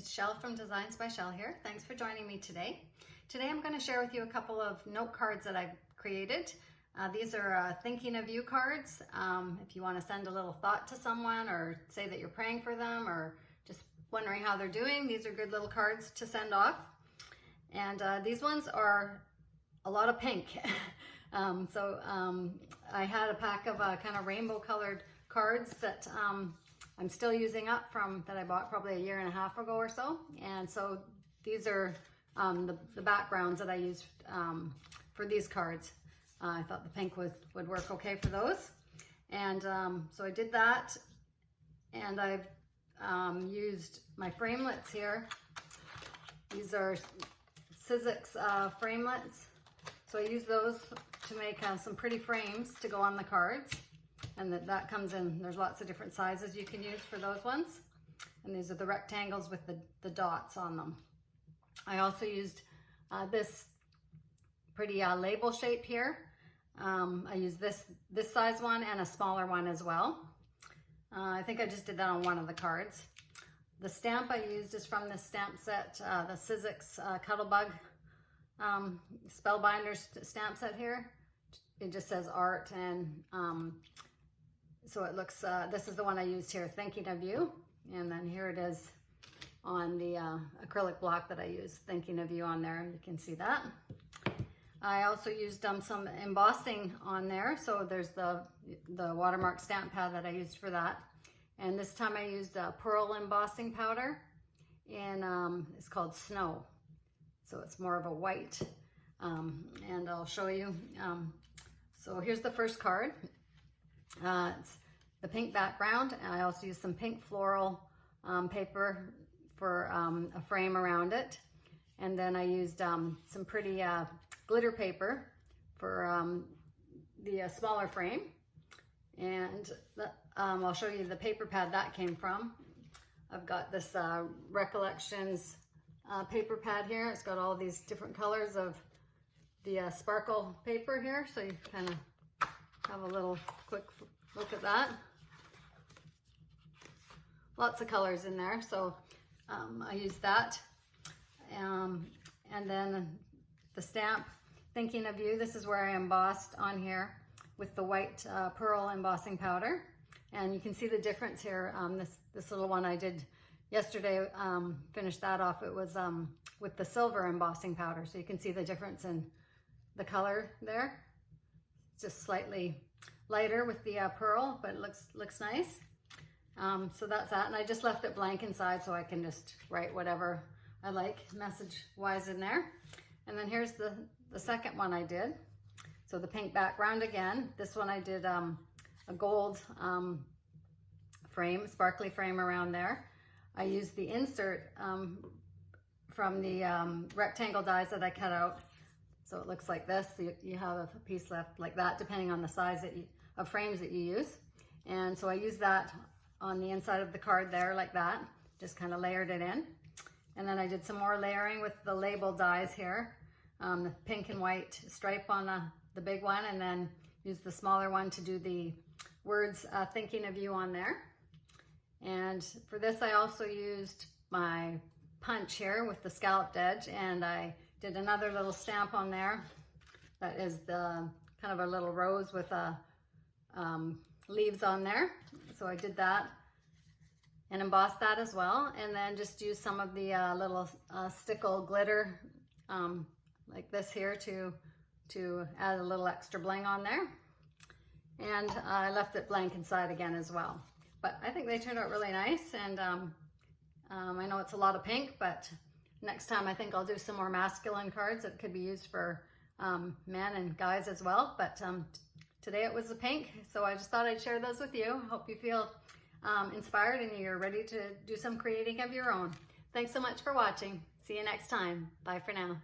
It's Shell from Designs by Shell here. Thanks for joining me today. Today I'm going to share with you a couple of note cards that I've created. These are thinking of you cards. If you want to send a little thought to someone or say that you're praying for them or just wondering how they're doing, these are good little cards to send off. And these ones are a lot of pink. I had a pack of kind of rainbow colored cards that I'm still using up from that I bought probably a year and a half ago or so. And so these are the backgrounds that I used for these cards. I thought the pink would work okay for those. And so I did that, and I've used my framelits here. These are Sizzix framelits. So I use those to make some pretty frames to go on the cards. And that comes in, there's lots of different sizes you can use for those ones. And these are the rectangles with the dots on them. I also used this pretty label shape here. I used this size one and a smaller one as well. I think I just did that on one of the cards. The stamp I used is from this stamp set, the Sizzix Cuttlebug Spellbinder stamp set here. It just says art, and so it looks, this is the one I used here, Thinking of You. And then here it is on the acrylic block that I used, Thinking of You on there. You can see that. I also used some embossing on there. So there's the watermark stamp pad that I used for that. And this time I used pearl embossing powder, and it's called Snow. So it's more of a white, and I'll show you. So here's the first card. It's the pink background, and I also used some pink floral paper for a frame around it. And then I used some pretty glitter paper for the smaller frame. And I'll show you the paper pad that came from. I've got this Recollections paper pad here. It's got all these different colors of the sparkle paper here, so you kind of have a little quick look at that. Lots of colors in there, so I used that. And then the stamp, Thinking of You, this is where I embossed on here with the white pearl embossing powder. And you can see the difference here. This little one I did yesterday, finished that off. It was with the silver embossing powder, so you can see the difference in the color there. It's just slightly lighter with the pearl, but it looks nice. So that's that, and I just left it blank inside so I can just write whatever I like message-wise in there. And then here's the second one I did. So the pink background again. This one I did a gold frame, sparkly frame around there. I used the insert from the rectangle dies that I cut out. So it looks like this. So you have a piece left like that, depending on the size of frames that you use. And so I used that on the inside of the card there like that. Just kind of layered it in. And then I did some more layering with the label dies here. The pink and white stripe on the big one, and then used the smaller one to do the words Thinking of You on there. And for this I also used my punch here with the scalloped edge, and I did another little stamp on there that is the kind of a little rose with leaves on there. So I did that and embossed that as well, and then just used some of the little stickle glitter like this here to add a little extra bling on there. And I left it blank inside again as well. But I think they turned out really nice, and I know it's a lot of pink, but next time I think I'll do some more masculine cards that could be used for men and guys as well. But today it was the pink, so I just thought I'd share those with you. Hope you feel inspired and you're ready to do some creating of your own. Thanks so much for watching. See you next time. Bye for now.